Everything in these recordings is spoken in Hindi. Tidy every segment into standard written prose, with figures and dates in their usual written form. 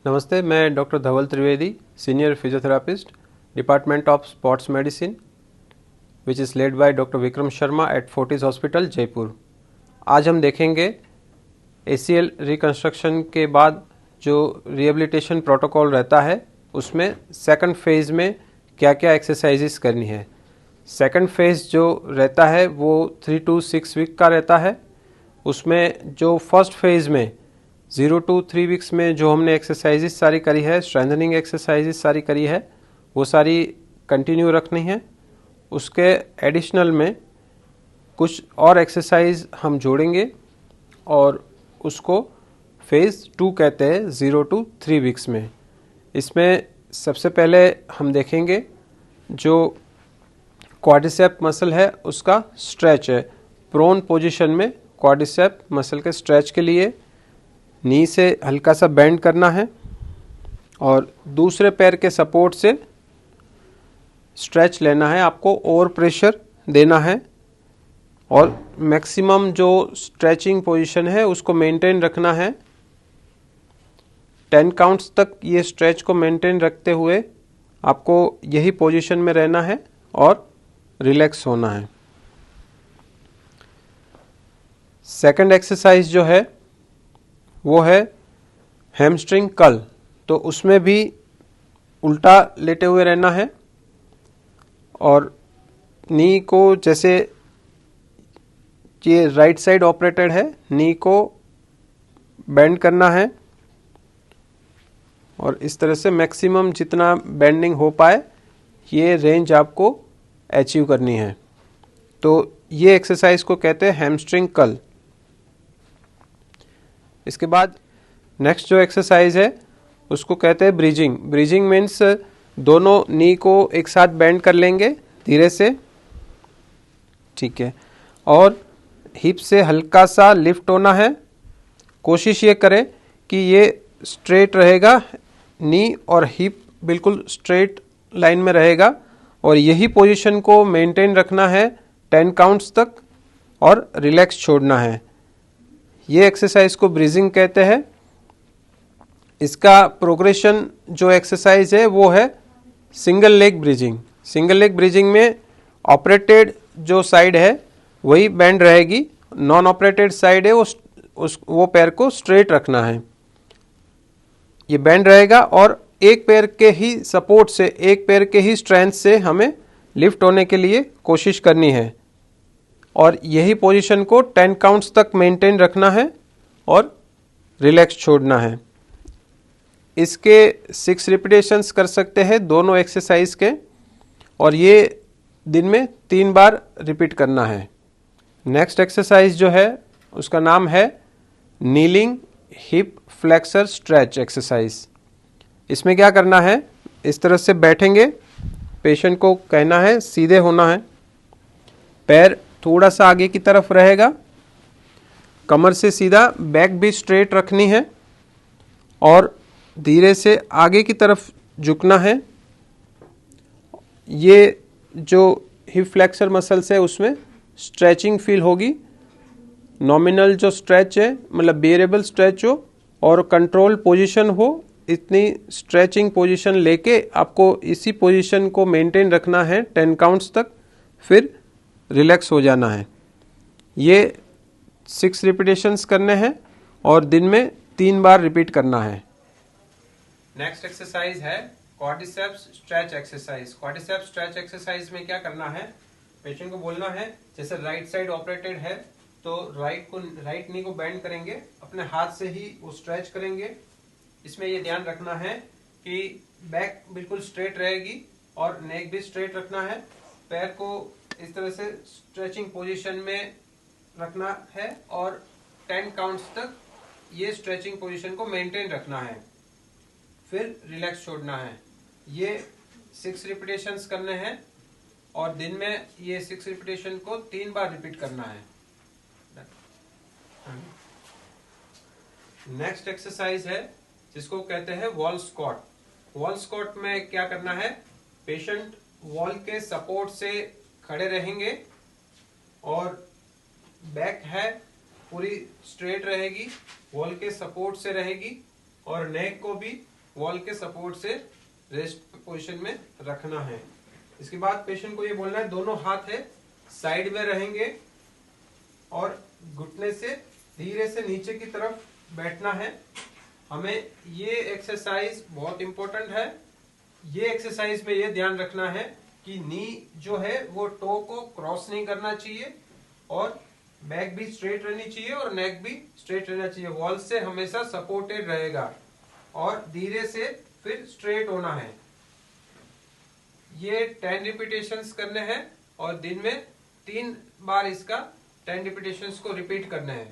नमस्ते, मैं doctor Dhaval Trivedi, senior physiotherapist, department of sports medicine, which is led by doctor Vikram Sharma at Fortis hospital, Jaipur. आज हम देखेंगे ACL रिकंस्ट्रक्शन के बाद जो रिहेबिलिटेशन प्रोटोकॉल रहता है उसमें सेकंड फेज़ में क्या क्या एक्सरसाइजेस करनी है। सेकंड फेज़ जो रहता है वो 3 to 6 वीक का रहता है। उसमें जो फर्स्ट फेज़ में 0 to 3 वीक्स में जो हमने एक्सरसाइजेस सारी करी है, स्ट्रेंथनिंग एक्सरसाइजेस सारी करी है, वो सारी कंटिन्यू रखनी है। उसके एडिशनल में कुछ और एक्सरसाइज हम जोड़ेंगे और उसको फेज़ 2 कहते हैं 0 to 3 वीक्स में। इसमें सबसे पहले हम देखेंगे जो क्वाड्रिसेप मसल है उसका स्ट्रेच है। प्रोन पोजीशन में क्वाड्रिसेप मसल के स्ट्रेच के लिए नी से हल्का सा बेंड करना है और दूसरे पैर के सपोर्ट से स्ट्रेच लेना है। आपको ओवर प्रेशर देना है और मैक्सिमम जो स्ट्रेचिंग पोजीशन है उसको मेंटेन रखना है। 10 काउंट्स तक ये स्ट्रेच को मेंटेन रखते हुए आपको यही पोजीशन में रहना है और रिलैक्स होना है। सेकंड एक्सरसाइज जो है वो है हैमस्ट्रिंग कर्ल। तो उसमें भी उल्टा लेटे हुए रहना है और नी को, जैसे ये राइट साइड ऑपरेटेड है, नी को बेंड करना है और इस तरह से मैक्सिमम जितना बेंडिंग हो पाए ये रेंज आपको अचीव करनी है। तो ये एक्सरसाइज को कहते हैं हैमस्ट्रिंग कर्ल। इसके बाद नेक्स्ट जो एक्सरसाइज है उसको कहते हैं ब्रिजिंग। ब्रिजिंग मीन्स दोनों नी को एक साथ बेंड कर लेंगे धीरे से, ठीक है, और हिप से हल्का सा लिफ्ट होना है। कोशिश ये करें कि ये स्ट्रेट रहेगा, नी और हिप बिल्कुल स्ट्रेट लाइन में रहेगा और यही पोजीशन को मेंटेन रखना है 10 काउंट्स तक और रिलैक्स छोड़ना है। ये एक्सरसाइज को ब्रीजिंग कहते हैं। इसका प्रोग्रेशन जो एक्सरसाइज है वो है single leg bridging. Single leg bridging में ऑपरेटेड जो साइड है वही बेंड रहेगी, नॉन ऑपरेटेड साइड है वो पैर को स्ट्रेट रखना है। ये बेंड रहेगा और एक पैर के ही सपोर्ट से, एक पैर के ही स्ट्रेंथ से हमें लिफ्ट होने के लिए कोशिश करनी है और यही पोजीशन को 10 काउंट्स तक मेंटेन रखना है और रिलैक्स छोड़ना है। इसके 6 रिपीटेशंस कर सकते हैं दोनों एक्सरसाइज के और ये दिन में 3 बार रिपीट करना है। नेक्स्ट एक्सरसाइज जो है उसका नाम है kneeling hip flexor stretch exercise. इसमें क्या करना है, इस तरह से बैठेंगे, पेशेंट को कहना है सीधे होना है, पैर थोड़ा सा आगे की तरफ रहेगा, कमर से सीधा, बैक भी स्ट्रेट रखनी है और धीरे से आगे की तरफ झुकना है। ये जो हिप फ्लेक्सर मसल्स है उसमें स्ट्रेचिंग फील होगी। नॉमिनल जो स्ट्रेच है मतलब बेरेबल स्ट्रेच हो और कंट्रोल पोजीशन हो, इतनी स्ट्रेचिंग पोजीशन लेके आपको इसी पोजीशन को मेंटेन रखना है 10 काउंट्स तक, फिर रिलैक्स हो जाना है। ये 6 रिपीटेशंस करने हैं और दिन में 3 बार रिपीट करना है। नेक्स्ट एक्सरसाइज है quadriceps stretch exercise. Quadriceps stretch exercise में क्या करना है, पेशेंट को बोलना है जैसे राइट साइड ऑपरेटेड है तो राइट नी को बेंड करेंगे, अपने हाथ से ही वो स्ट्रेच करेंगे। इसमें ये ध्यान रखना है कि बैक बिल्कुल स्ट्रेट रहेगी और नेक भी स्ट्रेट रखना है। पैर को इस तरह से स्ट्रेचिंग पोजीशन में रखना है और 10 काउंट्स तक ये स्ट्रेचिंग पोजीशन को मेंटेन रखना है, फिर रिलैक्स छोड़ना है। ये 6 रिपीटेशंस करने हैं और दिन में ये 6 रिपीटेशन को 3 बार रिपीट करना है। नेक्स्ट एक्सरसाइज है जिसको कहते हैं वॉल स्क्वाट। वॉल स्क्वाट में क्या करना है, पेशेंट वॉल के सपोर्ट से खड़े रहेंगे और बैक है पूरी स्ट्रेट रहेगी, वॉल के सपोर्ट से रहेगी और नेक को भी वॉल के सपोर्ट से रेस्ट पोजीशन में रखना है। इसके बाद पेशेंट को ये बोलना है दोनों हाथ है साइड में रहेंगे और घुटने से धीरे से नीचे की तरफ बैठना है। हमें ये एक्सरसाइज बहुत इंपॉर्टेंट है। ये एक्सरसाइज में ये ध्यान रखना है कि नी जो है वो टो को क्रॉस नहीं करना चाहिए और बैक भी स्ट्रेट रहनी चाहिए और नेक भी स्ट्रेट रहना चाहिए। वॉल से हमेशा सपोर्टेड रहेगा और धीरे से फिर स्ट्रेट होना है। ये 10 रिपीटेशंस करने हैं और दिन में 3 बार इसका 10 रिपीटेशंस को रिपीट करना है।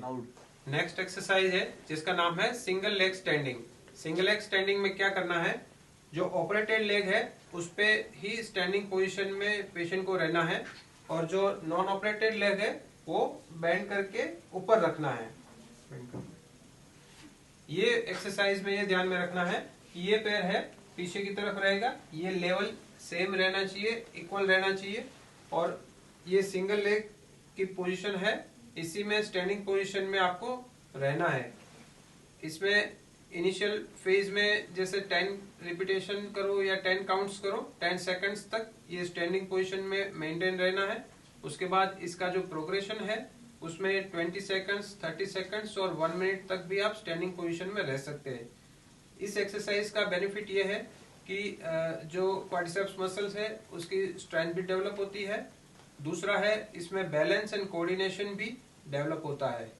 नेक्स्ट एक्सरसाइज है जिसका नाम है single leg standing. Single leg standing में क्या करना है, जो ऑपरेटेड लेग है उस पे ही स्टैंडिंग पोजीशन में पेशेंट को रहना है और जो नॉन ऑपरेटेड लेग है वो बेंड करके ऊपर रखना है। ये एक्सरसाइज में ये ध्यान में रखना है कि ये पैर है पीछे की तरफ रहेगा, ये लेवल सेम रहना चाहिए, इक्वल रहना चाहिए और ये सिंगल लेग की पोजीशन है, इसी में स्टैंडिंग पोजीशन में आपको रहना है। इसमें इनिशियल फेज में जैसे 10 रिपीटेशन करो या 10 काउंट्स करो, 10 सेकंड्स तक ये स्टैंडिंग पोजीशन में मेंटेन रहना है। उसके बाद इसका जो प्रोग्रेशन है उसमें 20 सेकंड्स, 30 सेकंड्स और 1 मिनट तक भी आप स्टैंडिंग पोजीशन में रह सकते हैं। इस एक्सरसाइज का बेनिफिट ये है कि जो क्वाड्रिसेप्स मसल्स है उसकी स्ट्रेंथ भी डेवलप होती है। दूसरा है इसमें बैलेंस एंड कोऑर्डिनेशन भी डेवलप होता है।